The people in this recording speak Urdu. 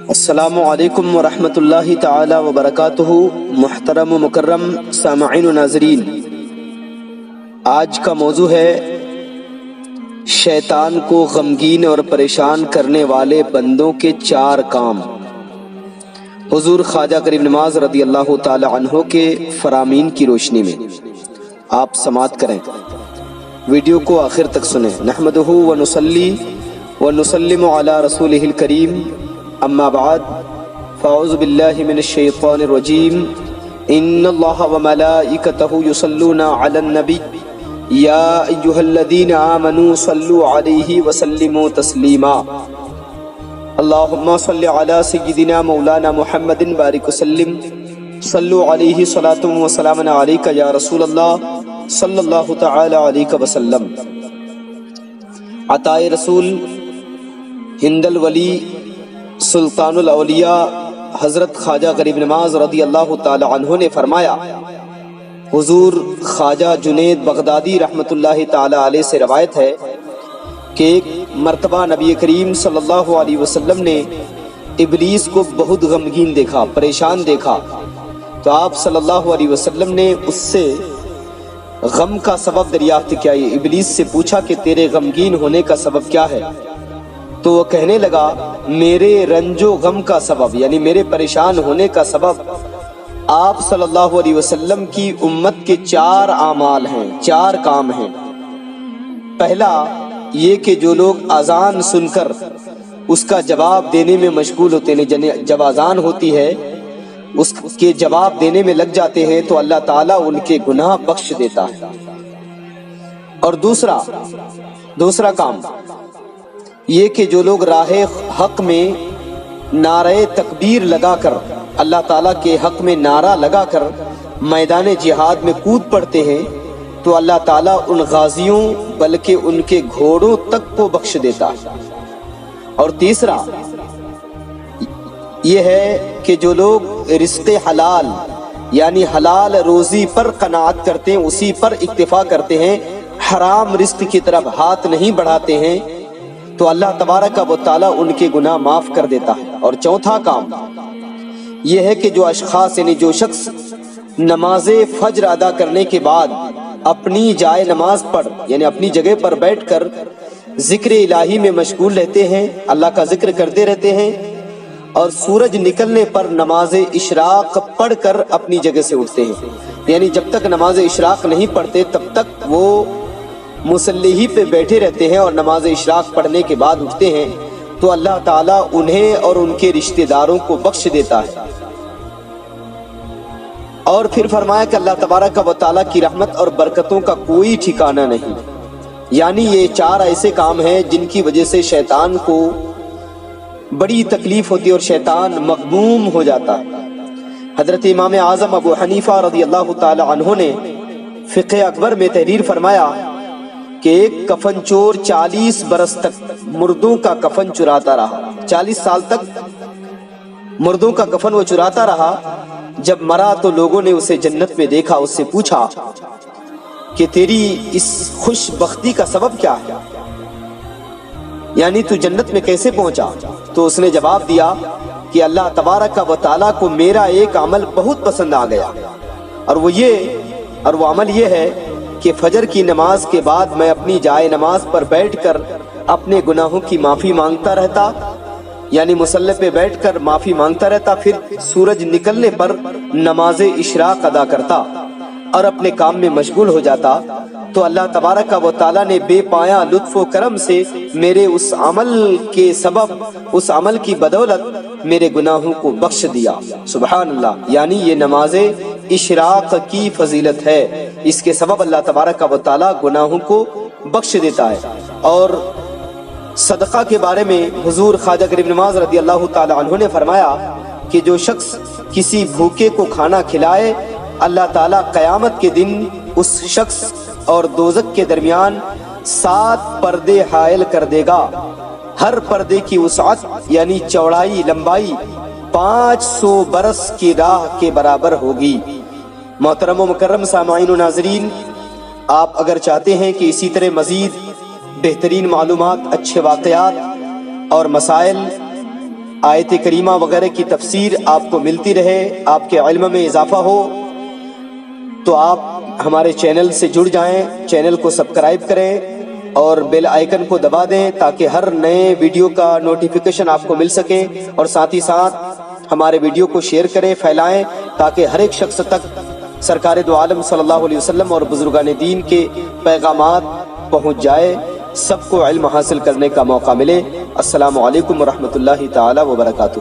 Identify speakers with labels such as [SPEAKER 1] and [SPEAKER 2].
[SPEAKER 1] السلام علیکم ورحمۃ اللہ تعالی وبرکاتہ۔ محترم و مکرم سامعین و ناظرین، آج کا موضوع ہے شیطان کو غمگین اور پریشان کرنے والے بندوں کے 4 کام۔ حضور خواجہ غریب نواز رضی اللہ تعالی عنہ کے فرامین کی روشنی میں آپ سماعت کریں، ویڈیو کو آخر تک سنیں۔ نحمدہ و نصلی و نسلم علی رسولہ الکریم، اما بعد فاعوذ باللہ من الشیطان الرجیم۔ ان اللہ وملائکتہ یصلون علی النبی یا ایہا الذین آمنوا صلوا علیہ وسلموا تسلیما۔ اللہم صل علی سیدنا مولانا محمد بارک وسلم، صلوا علیہ صلاۃ و سلام علیک یا رسول اللہ صلی اللہ تعالی علیہ وسلم۔ عطائے رسول ہند الولی سلطان الاولیاء حضرت خواجہ غریب نواز رضی اللہ تعالی عنہ نے فرمایا، حضور خواجہ جنید بغدادی رحمۃ اللہ تعالی علیہ سے روایت ہے کہ ایک مرتبہ نبی کریم صلی اللہ علیہ وسلم نے ابلیس کو بہت غمگین دیکھا، پریشان دیکھا، تو آپ صلی اللہ علیہ وسلم نے اس سے غم کا سبب دریافت کیا۔ ابلیس سے پوچھا کہ تیرے غمگین ہونے کا سبب کیا ہے؟ تو وہ کہنے لگا، میرے رنج و غم کا سبب، یعنی میرے پریشان ہونے کا سبب آپ صلی اللہ علیہ وسلم کی امت کے 4 اعمال ہیں، 4 کام ہیں۔ پہلا یہ کہ جو لوگ اذان سن کر اس کا جواب دینے میں مشغول ہوتے ہیں، جب اذان ہوتی ہے اس کے جواب دینے میں لگ جاتے ہیں تو اللہ تعالیٰ ان کے گناہ بخش دیتا ہے۔ اور دوسرا کام یہ کہ جو لوگ راہ حق میں نعرہ تکبیر لگا کر، اللہ تعالیٰ کے حق میں نعرہ لگا کر میدان جہاد میں کود پڑتے ہیں تو اللہ تعالیٰ ان غازیوں بلکہ ان کے گھوڑوں تک کو بخش دیتا ہے۔ اور تیسرا یہ ہے کہ جو لوگ رزق حلال یعنی حلال روزی پر قناعت کرتے ہیں، اسی پر اکتفا کرتے ہیں، حرام رزق کی طرف ہاتھ نہیں بڑھاتے ہیں، تو اللہ تبارک و تعالیٰ ان کے گناہ معاف کر دیتا ہے۔ اور چوتھا کام یہ ہے کہ جو اشخاص یعنی جو شخص نماز فجر ادا کرنے کے بعد اپنی جائے نماز پر یعنی اپنی جگہ پر بیٹھ کر ذکر الہی میں مشغول رہتے ہیں، اللہ کا ذکر کرتے رہتے ہیں، اور سورج نکلنے پر نماز اشراق پڑھ کر اپنی جگہ سے اٹھتے ہیں، یعنی جب تک نماز اشراق نہیں پڑھتے تب تک وہ مصلی پہ بیٹھے رہتے ہیں، اور نماز اشراق پڑھنے کے بعد اٹھتے ہیں تو اللہ تعالیٰ انہیں اور ان کے رشتہ داروں کو بخش دیتا ہے۔ اور پھر فرمایا کہ اللہ تبارک و تعالیٰ کی رحمت اور برکتوں کا کوئی ٹھکانہ نہیں، یعنی یہ 4 ایسے کام ہیں جن کی وجہ سے شیطان کو بڑی تکلیف ہوتی ہے اور شیطان مغموم ہو جاتا ہے۔ حضرت امام اعظم ابو حنیفہ رضی اللہ تعالی عنہ نے فقہ اکبر میں تحریر فرمایا کہ ایک کفن چور 40 برس تک مردوں کا کفن چراتا رہا، 40 سال تک مردوں کا کفن وہ چراتا رہا۔ جب مرا تو لوگوں نے اسے جنت میں دیکھا، اس سے پوچھا کہ تیری اس خوش بختی کا سبب کیا ہے، یعنی تو جنت میں کیسے پہنچا؟ تو اس نے جواب دیا کہ اللہ تبارک و تعالیٰ کو میرا ایک عمل بہت پسند آ گیا، اور وہ عمل یہ ہے کہ فجر کی نماز کے بعد میں اپنی جائے نماز پر بیٹھ کر اپنے گناہوں کی معافی مانگتا رہتا، یعنی مصلی پہ بیٹھ کر معافی مانگتا رہتا، پھر سورج نکلنے پر نماز اشراق ادا کرتا اور اپنے کام میں مشغول ہو جاتا، تو اللہ تبارک و تعالیٰ نے بے پایا لطف و کرم سے میرے اس عمل کے سبب، اس عمل کی بدولت میرے گناہوں کو بخش دیا۔ سبحان اللہ، یعنی یہ نماز اشراق کی فضیلت ہے، اس کے سبب اللہ تبارک و تعالیٰ گناہوں کو بخش دیتا ہے۔ اور صدقہ کے بارے میں حضور خواجہ غریب نواز رضی اللہ تعالی عنہ نے فرمایا کہ جو شخص کسی بھوکے کو کھانا کھلائے، اللہ تعالیٰ قیامت کے دن اس شخص اور دوزخ کے درمیان 7 پردے حائل کر دے گا، ہر پردے کی وسعت یعنی چوڑائی لمبائی 500 برس کی راہ کے برابر ہوگی۔ محترم و مکرم سامعین و ناظرین، آپ اگر چاہتے ہیں کہ اسی طرح مزید بہترین معلومات، اچھے واقعات اور مسائل آیت کریمہ وغیرہ کی تفسیر آپ کو ملتی رہے، آپ کے علم میں اضافہ ہو، تو آپ ہمارے چینل سے جڑ جائیں، چینل کو سبسکرائب کریں اور بیل آئیکن کو دبا دیں تاکہ ہر نئے ویڈیو کا نوٹیفیکیشن آپ کو مل سکے، اور ساتھ ہی ساتھ ہمارے ویڈیو کو شیئر کریں، پھیلائیں، تاکہ ہر ایک شخص تک سرکار دو عالم صلی اللہ علیہ وسلم اور بزرگان دین کے پیغامات پہنچ جائے، سب کو علم حاصل کرنے کا موقع ملے۔ السلام علیکم ورحمۃ اللہ تعالی وبرکاتہ۔